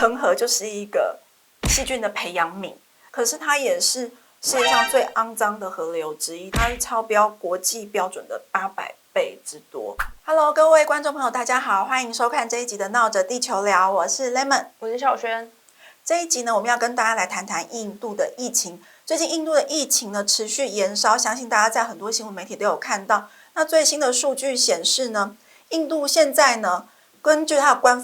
恒河就是一个细菌的培养皿，可是它也是世界上最肮脏的河流之一，它是超标国际标准的800倍之多。Hello， 各位观众朋友，大家好，欢迎收看这一集的闹着地球聊，我是 Lemon， 我是小轩。这一集呢，我们要跟大家来谈谈印度的疫情。最近印度的疫情呢持续延烧，相信大家在很多新闻媒体都有看到。那最新的数据显示呢，印度现在呢，根据它的官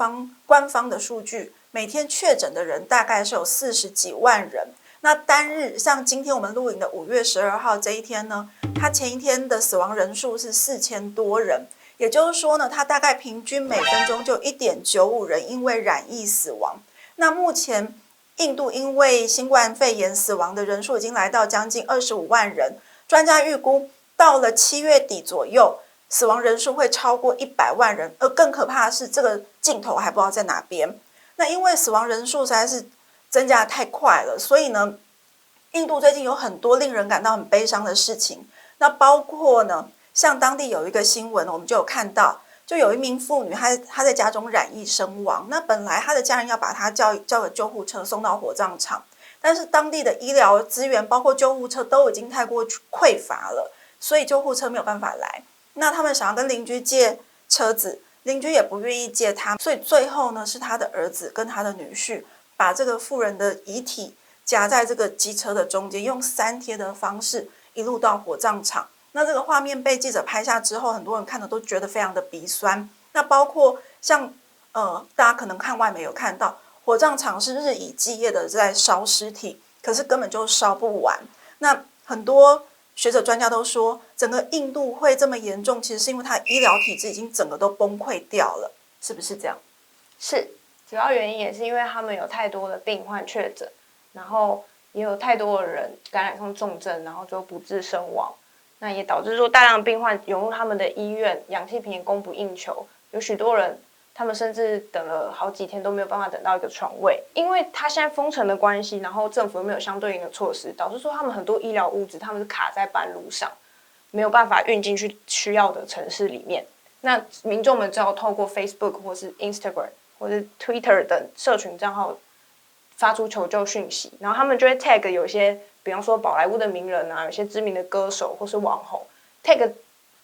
方的数据，每天确诊的人大概是有40几万人。那单日像今天我们录影的5月12号这一天呢，它前一天的死亡人数是4000多人，也就是说呢，它大概平均每分钟就1.95人因为染疫死亡。那目前印度因为新冠肺炎死亡的人数已经来到将近25万人，专家预估到了7月底左右，死亡人数会超过100万人，而更可怕的是这个尽头还不知道在哪边。那因为死亡人数实在是增加得太快了，所以呢，印度最近有很多令人感到很悲伤的事情。那包括呢，像当地有一个新闻，我们就有看到，就有一名妇女，她在家中染疫身亡。那本来她的家人要把她叫个救护车送到火葬场，但是当地的医疗资源，包括救护车都已经太过匮乏了，所以救护车没有办法来。那他们想要跟邻居借车子，邻居也不愿意借他，所以最后呢，是他的儿子跟他的女婿把这个妇人的遗体夹在这个机车的中间，用3贴的方式一路到火葬场。那这个画面被记者拍下之后，很多人看了都觉得非常的鼻酸。那包括像大家可能看外媒有看到，火葬场是日以继夜的在烧尸体，可是根本就烧不完。那很多学者专家都说，整个印度会这么严重，其实是因为它的医疗体制已经整个都崩溃掉了，是不是这样？是，主要原因也是因为他们有太多的病患确诊，然后也有太多的人感染上重症，然后就不治身亡。那也导致说大量病患涌入他们的医院，氧气瓶也供不应求，有许多人他们甚至等了好几天都没有办法等到一个床位，因为他现在封城的关系，然后政府又没有相对应的措施，导致说他们很多医疗物资他们是卡在半路上，没有办法运进去需要的城市里面。那民众们只好透过 Facebook 或是 Instagram 或是 Twitter 等社群账号发出求救讯息，然后他们就会 tag 有些，比方说宝莱坞的名人啊，有些知名的歌手或是网红 tag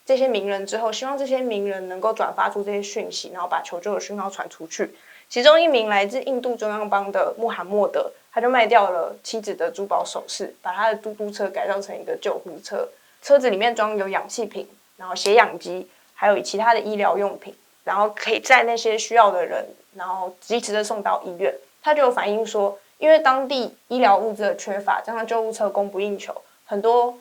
这些名人之后，希望这些名人能够转发出这些讯息，然后把求救的讯号传出去。其中一名来自印度中央邦的穆罕默德，他就卖掉了妻子的珠宝首饰，把他的嘟嘟车改造成一个救护车，车子里面装有氧气瓶，然后血氧机，还有其他的医疗用品，然后可以载那些需要的人，然后及时的送到医院。他就有反映说，因为当地医疗物资的缺乏，加上救护车供不应求，很多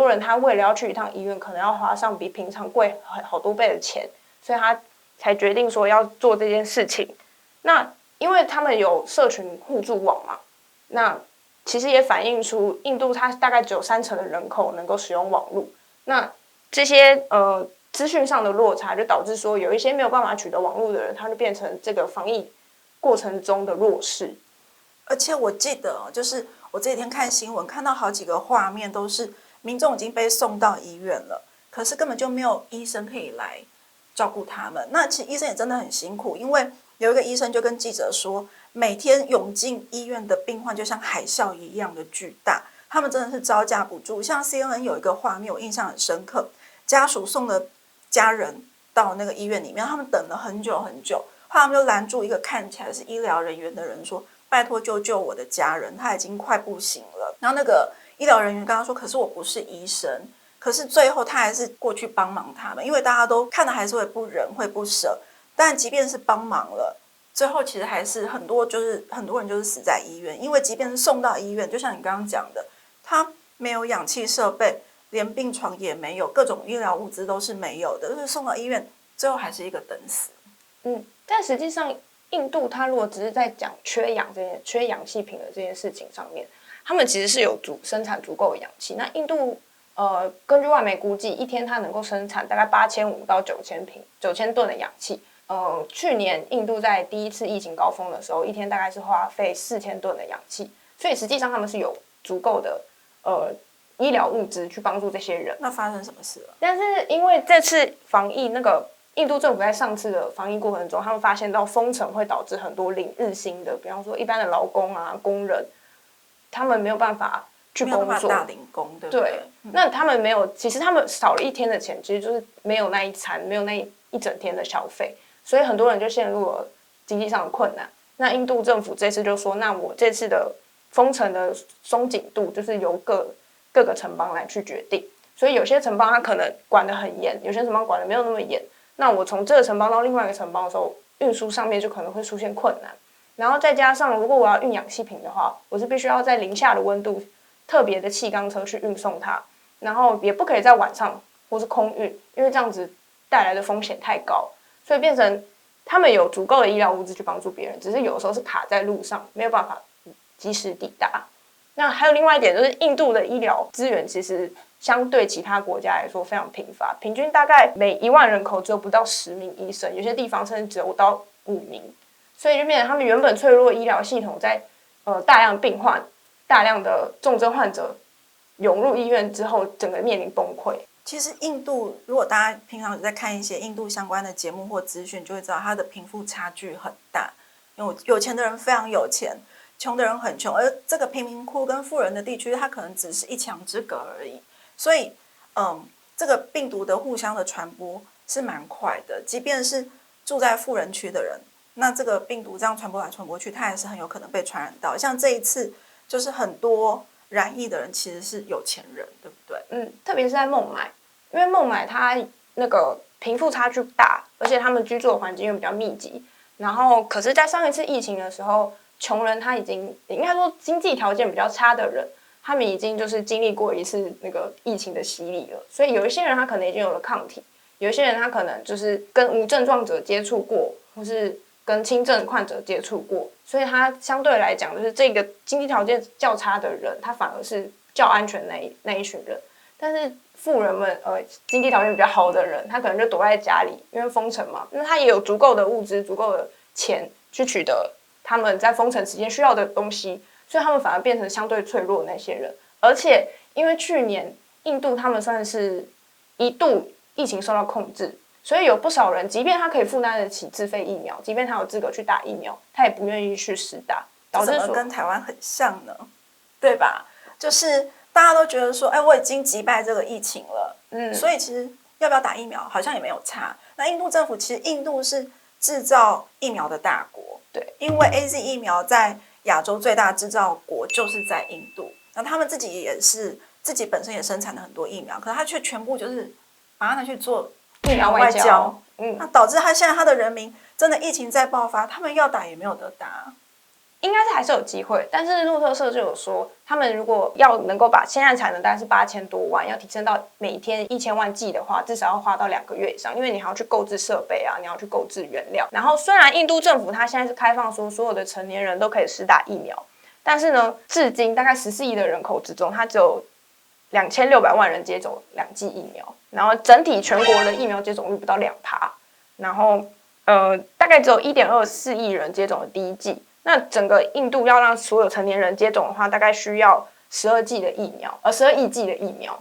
人他为了要去一趟医院，可能要花上比平常贵好多倍的钱，所以他才决定说要做这件事情。那因为他们有社群互助网嘛，那其实也反映出印度它大概只有30%的人口能够使用网络，那这些资讯上的落差，就导致说有一些没有办法取得网络的人，他就变成这个防疫过程中的弱势。而且我记得，就是我这几天看新闻，看到好几个画面都是民众已经被送到医院了，可是根本就没有医生可以来照顾他们。那其实医生也真的很辛苦，因为有一个医生就跟记者说，每天涌进医院的病患就像海啸一样的巨大，他们真的是招架不住。像 CNN 有一个画面我印象很深刻，家属送了家人到那个医院里面，他们等了很久很久，后来他们就拦住一个看起来是医疗人员的人说，拜托救救我的家人，他已经快不行了。然后那个医疗人员跟他说，可是我不是医生。可是最后他还是过去帮忙他们，因为大家都看的还是会不忍会不舍。但即便是帮忙了，最后其实还是很多人就是死在医院，因为即便是送到医院，就像你刚刚讲的，他没有氧气设备，连病床也没有，各种医疗物资都是没有的，就是送到医院最后还是一个等死。但实际上印度它如果只是在讲缺氧气瓶的这件事情上面，他们其实是有生产足够的氧气。那印度根据外媒估计，一天它能够生产大概8500到9000吨的氧气。去年印度在第一次疫情高峰的时候，一天大概是花费4000吨的氧气，所以实际上他们是有足够的医疗物资去帮助这些人。那发生什么事了？但是因为这次防疫那个印度政府在上次的防疫过程中，他们发现到封城会导致很多领日薪的，比方说一般的劳工啊、工人，他们没有办法去工作，大领工，对不对？那他们没有，其实他们少了一天的钱，其实就是没有那一餐，没有那一整天的消费，所以很多人就陷入了经济上的困难。那印度政府这次就说，那我这次的封城的松紧度就是由各个城邦来去决定。所以有些城邦它可能管得很严，有些城邦管得没有那么严。那我从这个城邦到另外一个城邦的时候，运输上面就可能会出现困难。然后再加上，如果我要运氧气瓶的话，我是必须要在零下的温度，特别的气缸车去运送它，然后也不可以在晚上或是空运，因为这样子带来的风险太高，所以变成他们有足够的医疗物资去帮助别人，只是有时候是卡在路上，没有办法及时抵达。那还有另外一点就是，印度的医疗资源其实相对其他国家来说非常贫乏，平均大概每1万人口只有不到10名医生，有些地方甚至只有到5名，所以就变成他们原本脆弱的医疗系统在大量病患、大量的重症患者涌入医院之后，整个面临崩溃。其实印度，如果大家平常有在看一些印度相关的节目或资讯，就会知道它的贫富差距很大。因为有钱的人非常有钱，穷的人很穷，而这个贫民窟跟富人的地区，它可能只是一墙之隔而已。所以，这个病毒的互相的传播是蛮快的。即便是住在富人区的人，那这个病毒这样传播来传播去，它也是很有可能被传染到。像这一次，就是很多染疫的人其实是有钱人，对不对？特别是在孟买，因为孟买它那个贫富差距大，而且他们居住的环境又比较密集。然后，可是，在上一次疫情的时候，穷人他已经应该说经济条件比较差的人，他们已经就是经历过一次那个疫情的洗礼了。所以有一些人他可能已经有了抗体，有一些人他可能就是跟无症状者接触过，或是跟轻症患者接触过，所以他相对来讲，就是这个经济条件较差的人，他反而是较安全那一群人。但是富人们，经济条件比较好的人，他可能就躲在家里，因为封城嘛，那他也有足够的物资、足够的钱去取得他们在封城时间需要的东西，所以他们反而变成相对脆弱的那些人。而且因为去年印度他们算是一度疫情受到控制，所以有不少人，即便他可以负担得起自费疫苗，即便他有资格去打疫苗，他也不愿意去施打，导致说跟台湾很像呢，对吧？就是大家都觉得说，我已经击败这个疫情了，所以其实要不要打疫苗好像也没有差。那印度政府其实印度是制造疫苗的大国，对，因为 AZ 疫苗在亚洲最大制造国就是在印度，那他们自己也是自己本身也生产了很多疫苗，可是他却全部就是把它拿去做疫苗外交，那导致现在他的人民真的疫情在爆发，他们要打也没有得打。应该是还是有机会，但是路透社就有说，他们如果要能够把现在产能大概是8000多万，要提升到每天1000万剂的话，至少要花到2个月以上，因为你还要去购置设备啊，你要去购置原料。然后虽然印度政府它现在是开放说所有的成年人都可以施打疫苗，但是呢，至今大概14亿的人口之中，它只有2600万人接种2剂疫苗，然后整体全国的疫苗接种率不到2%，然后大概只有1.24亿人接种了第1剂。那整个印度要让所有成年人接种的话，大概需要12剂的疫苗，12亿剂的疫苗，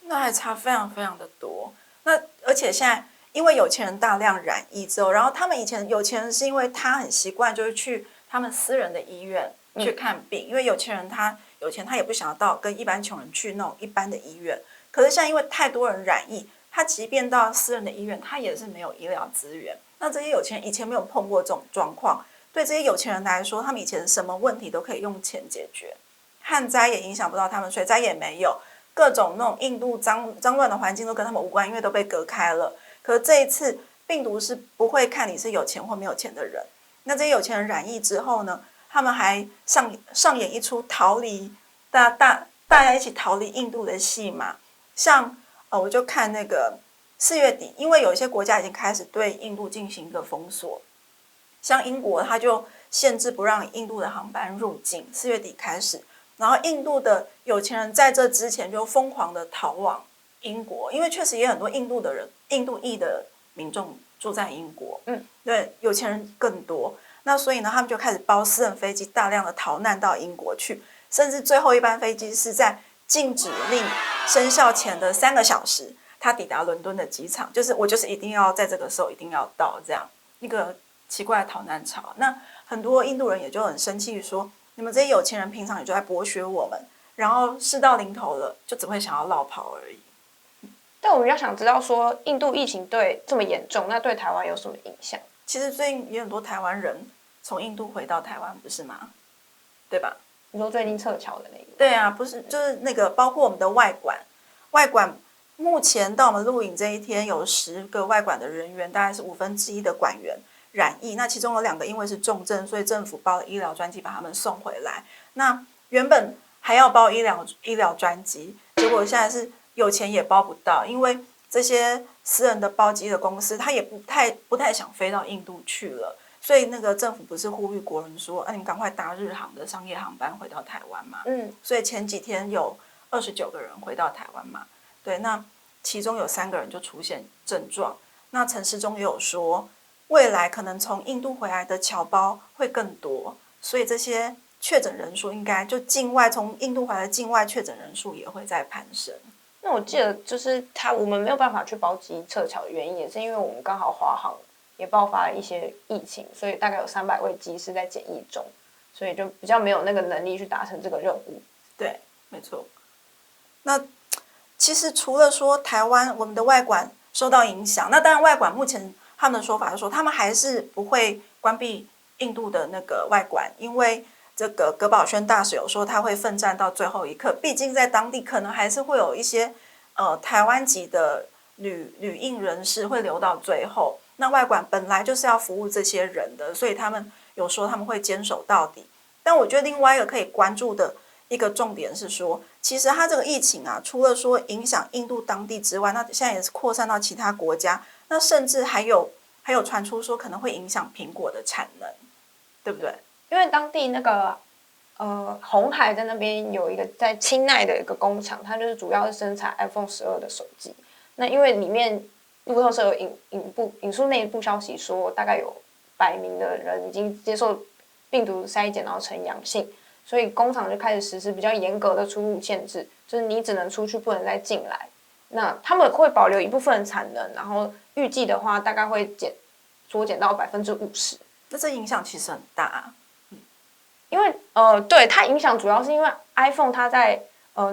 那还差非常非常的多。那而且现在因为有钱人大量染疫之后，然后他们以前有钱人是因为他很习惯就是去他们私人的医院去看病，因为有钱人他有钱，他也不想要到跟一般穷人去那种一般的医院。可是现在因为太多人染疫，他即便到私人的医院，他也是没有医疗资源。那这些有钱人以前没有碰过这种状况。对这些有钱人来说，他们以前什么问题都可以用钱解决，旱灾也影响不到他们，水灾也没有，各种那种印度脏乱的环境都跟他们无关，因为都被隔开了。可是这一次病毒是不会看你是有钱或没有钱的人。那这些有钱人染疫之后呢，他们还上演一出逃离大家一起逃离印度的戏码。像我就看那个4月底，因为有一些国家已经开始对印度进行一个封锁。像英国，它就限制不让印度的航班入境，4月底开始。然后印度的有钱人在这之前就疯狂的逃往英国，因为确实也很多印度裔的民众住在英国，对，有钱人更多。那所以呢，他们就开始包私人飞机，大量的逃难到英国去，甚至最后一班飞机是在禁止令生效前的3个小时，他抵达伦敦的机场，就是我就是一定要在这个时候一定要到这样一个奇怪的逃难潮。那很多印度人也就很生气说，你们这些有钱人平常也就在剥削我们，然后事到临头了就只会想要落跑而已。但我比较想知道说，印度疫情这么严重，那对台湾有什么影响？其实最近也有很多台湾人从印度回到台湾，不是吗？对吧？你说最近撤侨的那个？对啊，不是，就是那个包括我们的外管目前到我们录影这一天，有10个外管的人员，大概是1/5的管员染疫。那其中有2个因为是重症，所以政府包了医疗专机把他们送回来。那原本还要包医疗专机，结果现在是有钱也包不到，因为这些私人的包机的公司，他也不太想飞到印度去了。所以那个政府不是呼吁国人说，你们赶快搭日航的商业航班回到台湾嘛？所以前几天有29个人回到台湾嘛。对，那其中有3个人就出现症状。那陈时中也有说，未来可能从印度回来的侨胞会更多，所以这些确诊人数应该就从印度回来的境外确诊人数也会在攀升。那我记得就是我们没有办法去包机撤侨的原因，也是因为我们刚好华航也爆发了一些疫情，所以大概有300位机师在检疫中，所以就比较没有那个能力去达成这个任务。对，没错。那其实除了说台湾我们的外管受到影响，那当然外管目前他们的说法是说，他们还是不会关闭印度的那个外管，因为这个葛宝轩大使有说他会奋战到最后一刻，毕竟在当地可能还是会有一些台湾籍的旅印人士会留到最后。那外管本来就是要服务这些人的，所以他们有说他们会坚守到底。但我觉得另外一个可以关注的一个重点是说，其实它这个疫情啊，除了说影响印度当地之外，那现在也是扩散到其他国家，那甚至还有传出说可能会影响苹果的产能，对不对？因为当地那个鸿海在那边有一个在清奈的一个工厂，它就是主要是生产 iPhone 12的手机。那因为里面路透社有引述内部消息说，大概有100名的人已经接受病毒筛检，然后呈阳性，所以工厂就开始实施比较严格的出入限制，就是你只能出去，不能再进来。那他们会保留一部分的产能，然后预计的话大概会缩减到50%。那这影响其实很大啊。因为对它影响主要是因为 iPhone 它在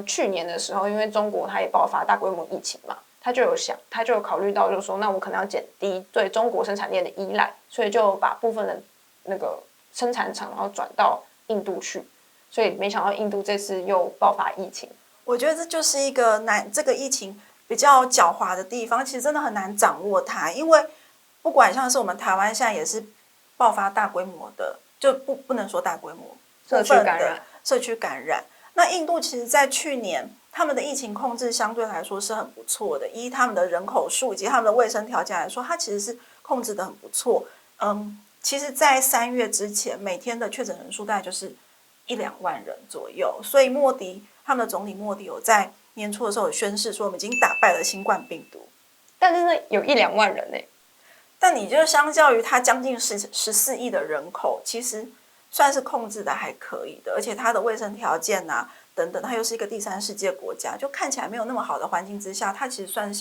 去年的时候，因为中国它也爆发大规模疫情嘛，它就有考虑到，就是说，那我可能要减低对中国生产链的依赖，所以就把部分的那个生产厂然后转到印度去，所以没想到印度这次又爆发疫情。我觉得这就是一个这个疫情比较狡猾的地方，其实真的很难掌握它，因为不管像是我们台湾现在也是爆发大规模的，就不能说大规模，社区感染。那印度其实在去年他们的疫情控制相对来说是很不错的，依他们的人口数以及他们的卫生条件来说，它其实是控制的很不错。其实在3月之前，每天的确诊人数大概就是1-2万人左右，所以他们的总理莫迪有在年初的时候有宣示说，我们已经打败了新冠病毒。但是呢，有1-2万人呢。但你就相较于它将近14亿的人口，其实算是控制的还可以的，而且它的卫生条件啊等等，它又是一个第3世界国家，就看起来没有那么好的环境之下，它其实算是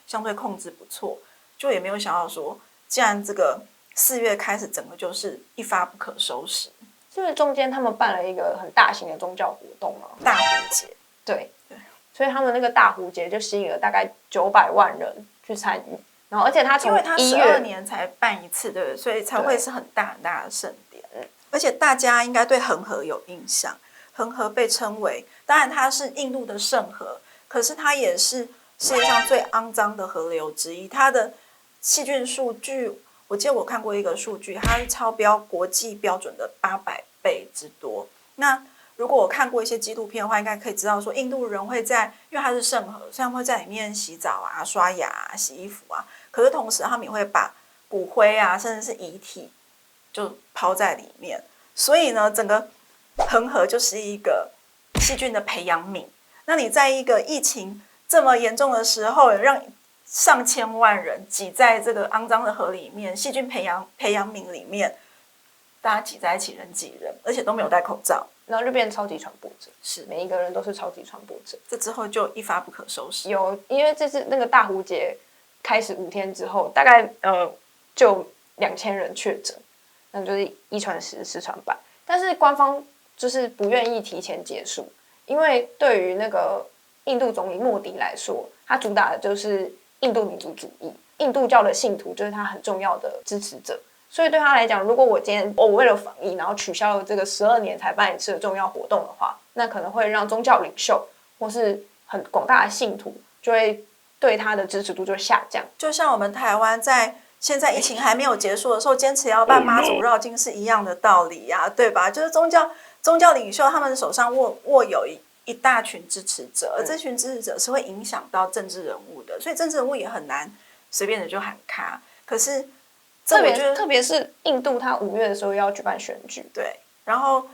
相对控制不错。就也没有想到说，既然这个4月开始整个就是一发不可收拾。是不是中间他们办了一个很大型的宗教活动啊？大壶节。对，所以他们那个大壶节就吸引了大概900万人去参与。然后，而且他从因为他12年才办一次，对不对？所以才会是很大很大的盛典。而且大家应该对恒河有印象，恒河被称为，当然它是印度的圣河，可是它也是世界上最肮脏的河流之一。它的细菌数据，我记得我看过一个数据，它是超标国际标准的800倍之多。那如果我看过一些纪录片的话，应该可以知道说，印度人会因为它是圣河，所以他们会在里面洗澡啊、刷牙啊、洗衣服啊。可是同时，他们也会把骨灰啊，甚至是遗体就抛在里面。所以呢，整个恒河就是一个细菌的培养皿。那你在一个疫情这么严重的时候，让上千万人挤在这个肮脏的河里面，细菌培养皿里面，大家挤在一起，人挤人，而且都没有戴口罩。然后就变成超级传播者，是每一个人都是超级传播者。这之后就一发不可收拾。因为这次那个大壶节开始5天之后，大概就2000人确诊，那就是一传十，十传百。但是官方就是不愿意提前结束，因为对于那个印度总理莫迪来说，他主打的就是印度民族主义，印度教的信徒就是他很重要的支持者。所以对他来讲，如果我今天我为了防疫，然后取消了这个12年才办一次的重要活动的话，那可能会让宗教领袖或是很广大的信徒就会对他的支持度就下降。就像我们台湾在现在疫情还没有结束的时候，坚持要办妈祖绕境是一样的道理呀、对吧？就是宗教领袖他们手上握有一大群支持者，而这群支持者是会影响到政治人物的，所以政治人物也很难随便的就喊卡。可是特别是印度，它5月的时候要举办选举，对，然后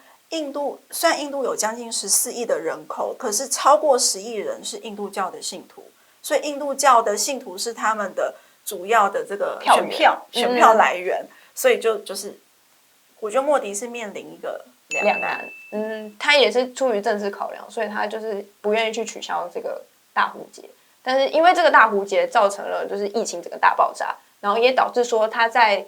虽然印度有将近14亿的人口，可是超过10亿人是印度教的信徒，所以印度教的信徒是他们的主要的这个选票来源，所以就是我觉得莫迪是面临一个两难。他也是出于政治考量，所以他就是不愿意去取消这个大壶节。但是因为这个大壶节造成了就是疫情整个大爆炸，然后也导致说他在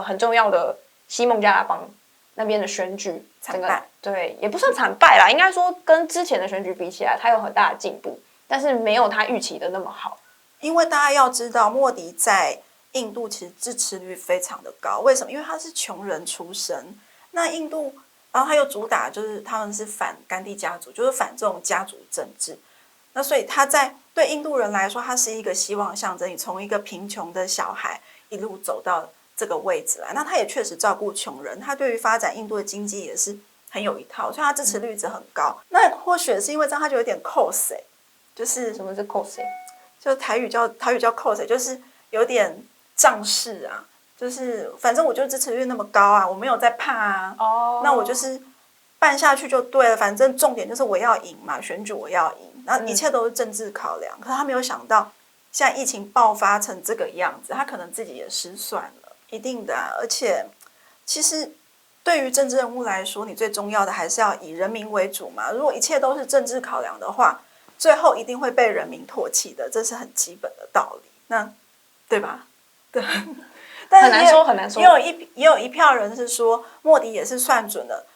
很重要的西孟加拉邦那边的选举惨败，对，也不算惨败啦，应该说跟之前的选举比起来，他有很大的进步，但是没有他预期的那么好。因为大家要知道，莫迪在印度其实支持率非常的高，为什么？因为他是穷人出身，那印度，然后他又主打就是他们是反甘地家族，就是反这种家族政治。那所以他对印度人来说，他是一个希望象征，你从一个贫穷的小孩一路走到这个位置来。那他也确实照顾穷人，他对于发展印度的经济也是很有一套，所以他支持率一直很高。那或许是因为这样，他就有点 cos，就是什么是 cos？就台语叫 cos，就是有点仗势啊，就是反正我就支持率那么高啊，我没有在怕啊，那我就是办下去就对了，反正重点就是我要赢嘛，选举我要赢，然后一切都是政治考量。可是他没有想到，现在疫情爆发成这个样子，他可能自己也失算了，一定的啊。而且，其实对于政治人物来说，你最重要的还是要以人民为主嘛。如果一切都是政治考量的话，最后一定会被人民唾弃的，这是很基本的道理。那对吧？对。但是很难说。也有一票人是说，莫迪也是算准了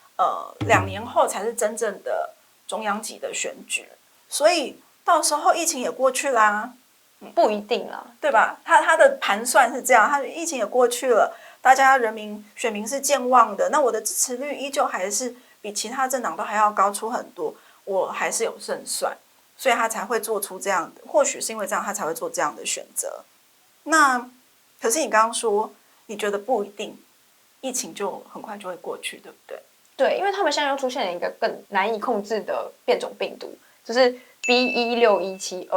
，2年后才是真正的中央级的选举，所以到时候疫情也过去啦。不一定啦，对吧？他的盘算是这样，他疫情也过去了，大家选民是健忘的，那我的支持率依旧还是比其他政党都还要高出很多，我还是有胜算，所以他才会做出这样的，或许是因为这样他才会做这样的选择。那可是你刚刚说，你觉得不一定，疫情就很快就会过去，对不对？对，因为他们现在又出现了一个更难以控制的变种病毒，就是 B.1.6172。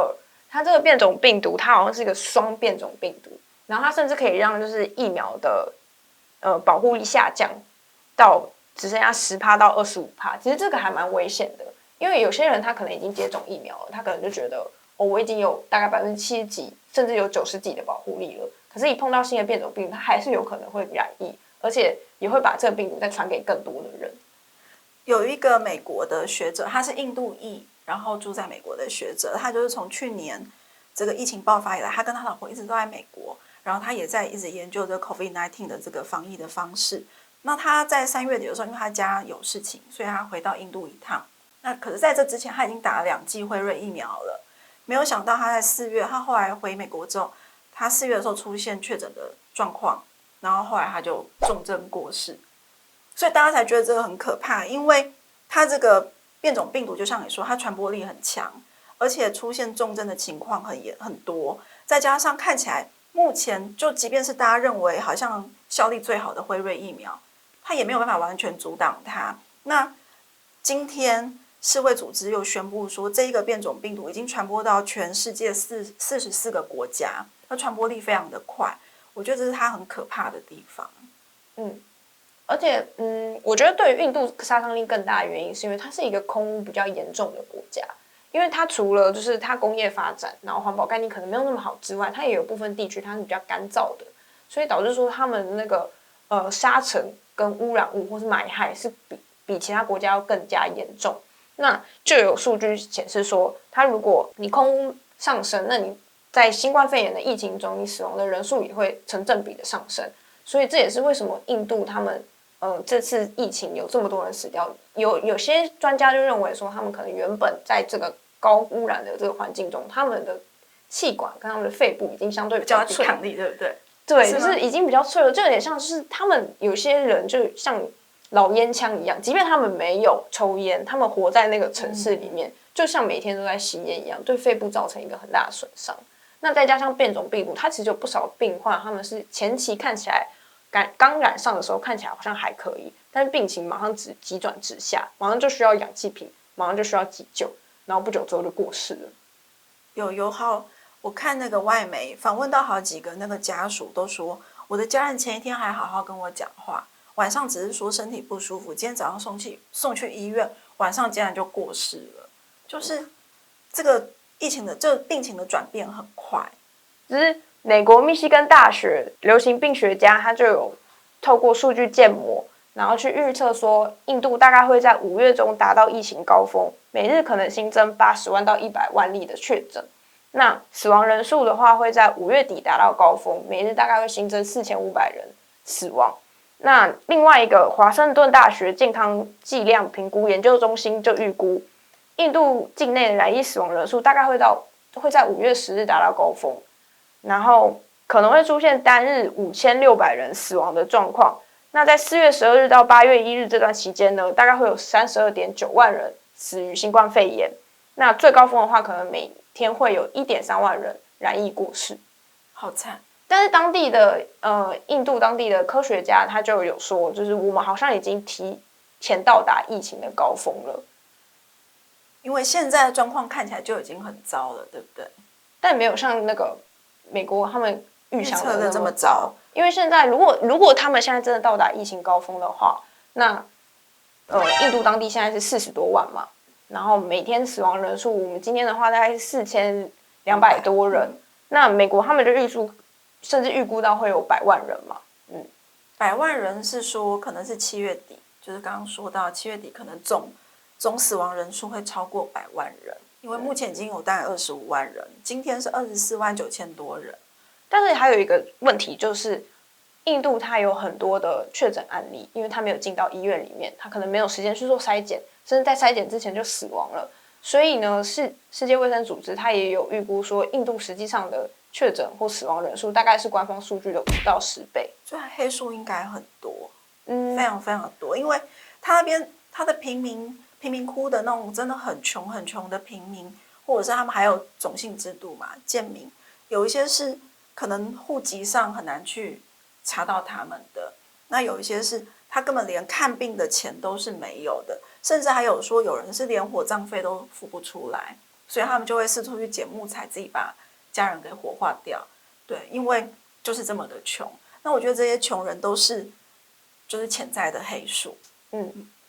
它这个变种病毒，它好像是一个双变种病毒，然后它甚至可以让就是疫苗的保护力下降到只剩下10%到25%。其实这个还蛮危险的，因为有些人他可能已经接种疫苗了，他可能就觉得我已经有大概70%几，甚至有90%几的保护力了。可是，一碰到新的变种病毒，它还是有可能会染疫，而且也会把这个病毒再传给更多的人。有一个美国的学者，他是印度裔，然后住在美国的学者，他就是从去年这个疫情爆发以来，他跟他老婆一直都在美国，然后他也在一直研究这 COVID-19 的这个防疫的方式。那他在3月底的时候，因为他家有事情，所以他回到印度一趟。那可是在这之前，他已经打了2剂辉瑞疫苗了。没有想到他在4月，他后来回美国之后，他4月的时候出现确诊的状况，然后后来他就重症过世。所以大家才觉得这个很可怕，因为它这个变种病毒就像你说，它传播力很强，而且出现重症的情况很多，再加上看起来目前就即便是大家认为好像效力最好的辉瑞疫苗，它也没有办法完全阻挡它。那今天世卫组织又宣布说，这一个变种病毒已经传播到全世界44个国家，它传播力非常的快，我觉得这是它很可怕的地方。而且，我觉得对于印度杀伤力更大的原因，是因为它是一个空污比较严重的国家。因为它除了就是它工业发展，然后环保概念可能没有那么好之外，它也有部分地区它是比较干燥的，所以导致说他们那个沙尘跟污染物或是霾害是比比其他国家要更加严重。那就有数据显示说，它如果你空污上升，那你在新冠肺炎的疫情中，你死亡的人数也会成正比的上升。所以这也是为什么印度他们这次疫情有这么多人死掉。有些专家就认为说，他们可能原本在这个高污染的这个环境中，他们的气管跟他们的肺部已经相对比较抵抗力，对不对？对，就是已经比较脆弱，就有点像是他们有些人就像老烟枪一样，即便他们没有抽烟，他们活在那个城市里面，就像每天都在吸烟一样，对肺部造成一个很大的损伤。那再加上变种病毒，它其实有不少病患，他们是前期看起来刚染上的时候看起来好像还可以，但是病情马上急转直下，马上就需要氧气瓶，马上就需要急救，然后不久之后就过世了。有好，我看那个外媒访问到好几个那个家属都说，我的家人前一天还好好跟我讲话，晚上只是说身体不舒服，今天早上送去医院，晚上竟然就过世了。就是这个疫情的这个病情的转变很快。只是美国密西根大学流行病学家他就有透过数据建模，然后去预测说，印度大概会在5月中达到疫情高峰，每日可能新增80万到100万例的确诊。那死亡人数的话，会在5月底达到高峰，每日大概会新增4500人死亡。那另外一个华盛顿大学健康剂量评估研究中心就预估，印度境内的染疫死亡人数大概会在5月10日达到高峰，然后可能会出现单日5600人死亡的状况。那在4月12日到8月1日这段期间呢，大概会有32.9万人死于新冠肺炎。那最高峰的话，可能每天会有1.3万人染疫过世，好惨。但是当地的印度当地的科学家他就有说，就是我们好像已经提前到达疫情的高峰了，因为现在的状况看起来就已经很糟了，对不对？但没有像那个美国他们预想的这么糟。因为现在如果他们现在真的到达疫情高峰的话，那印度当地现在是40多万嘛，然后每天死亡人数，我们今天的话大概是4200多人。那美国他们就甚至预估到会有100万人嘛。100万人是说可能是7月底，就是刚刚说到7月底可能总死亡人数会超过100万人，因为目前已经有大概25万人，今天是24万9千多人。但是还有一个问题就是，印度它有很多的确诊案例，因为它没有进到医院里面，它可能没有时间去做筛检，甚至在筛检之前就死亡了。所以呢，世界卫生组织它也有预估说，印度实际上的确诊或死亡人数大概是官方数据的5到10倍，所以黑数应该很多，非常非常多，因为他那边他的贫民窟的那种真的很穷很穷的平民，或者是他们还有种姓制度嘛，贱民，有一些是可能户籍上很难去查到他们的，那有一些是他根本连看病的钱都是没有的，甚至还有说有人是连火葬费都付不出来，所以他们就会四处去捡木材，自己把家人给火化掉。对，因为就是这么的穷。那我觉得这些穷人都是就是潜在的黑数，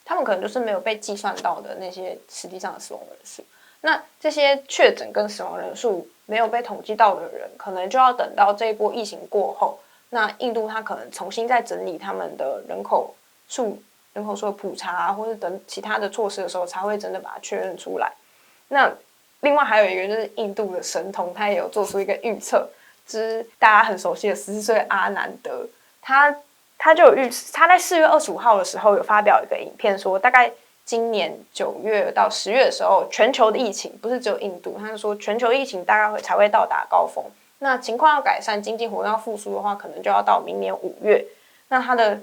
他们可能就是没有被计算到的那些实际上的死亡人数。那这些确诊跟死亡人数没有被统计到的人，可能就要等到这一波疫情过后，那印度它可能重新再整理他们的人口数的普查或者等其他的措施的时候，才会真的把它确认出来。那另外还有一个就是印度的神童，他也有做出一个预测，就是大家很熟悉的14岁阿南德，他就有他在4月25号的时候有发表一个影片说，大概今年9月到10月的时候，全球的疫情不是只有印度，他就说全球疫情大概才会到达高峰。那情况要改善，经济活动要复苏的话，可能就要到明年5月。那他的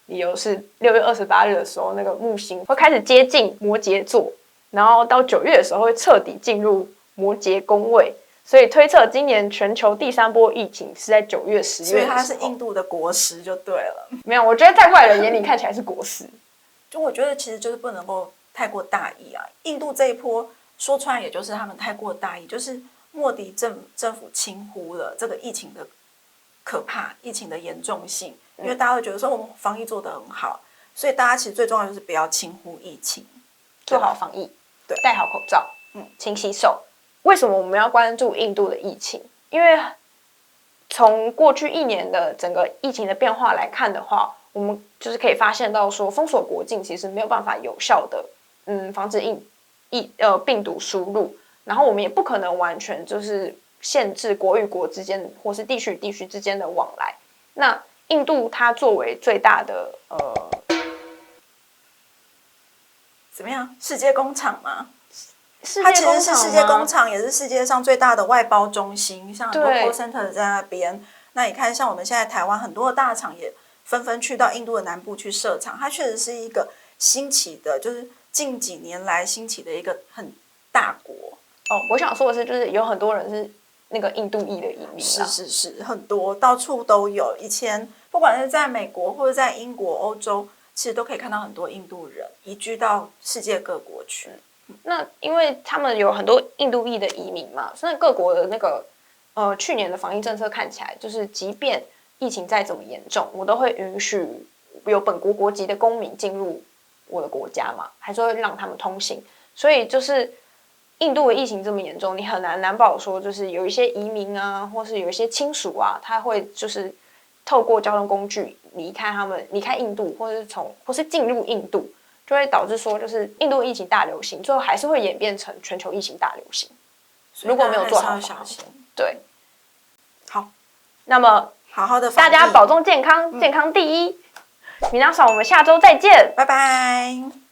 理由是6月28日的时候，那个木星会开始接近摩羯座，然后到9月的时候会彻底进入摩羯宫位，所以推测今年全球第3波疫情是在9月、10月的时候。所以他是印度的国师就对了。没有，我觉得在外人眼里看起来是国师。就我觉得其实就是不能够太过大意啊。印度这一波说穿也就是他们太过大意，就是莫迪政府轻忽了这个疫情的可怕、疫情的严重性，因为大家会觉得说我们防疫做得很好，所以大家其实最重要就是不要轻忽疫情，做好防疫，对，戴好口罩，勤洗手。为什么我们要关注印度的疫情？因为从过去1年的整个疫情的变化来看的话，我们就是可以发现到说，封锁国境其实没有办法有效的防止病毒输入，然后我们也不可能完全就是限制国与国之间或是地区与地区之间的往来。那印度它作为最大的怎么样？世界工厂吗？世它界工厂其实是世界工厂，也是世界上最大的外包中心，像很多对 call center 在那边。那你看，像我们现在台湾很多的大厂也纷纷去到印度的南部去设厂，它确实是一个兴起的，就是近几年来兴起的一个很大国。我想说的是，就是有很多人是那个印度裔的移民啦，是，很多到处都有。以前不管是在美国或者在英国、欧洲，其实都可以看到很多印度人移居到世界各国去。那因为他们有很多印度裔的移民嘛，所以各国的那个去年的防疫政策看起来，就是即便疫情再怎么严重，我都会允许有本国国籍的公民进入我的国家嘛，还是会让他们通行。所以就是印度的疫情这么严重，你很难保说就是有一些移民啊，或是有一些亲属啊，他会就是透过交通工具离开印度，或是进入印度。就会导致说，就是印度疫情大流行，最后还是会演变成全球疫情大流行。如果没有做好小心，对，好，那么好好的，大家保重健康，健康第一。米娜嫂，我们下周再见，拜拜。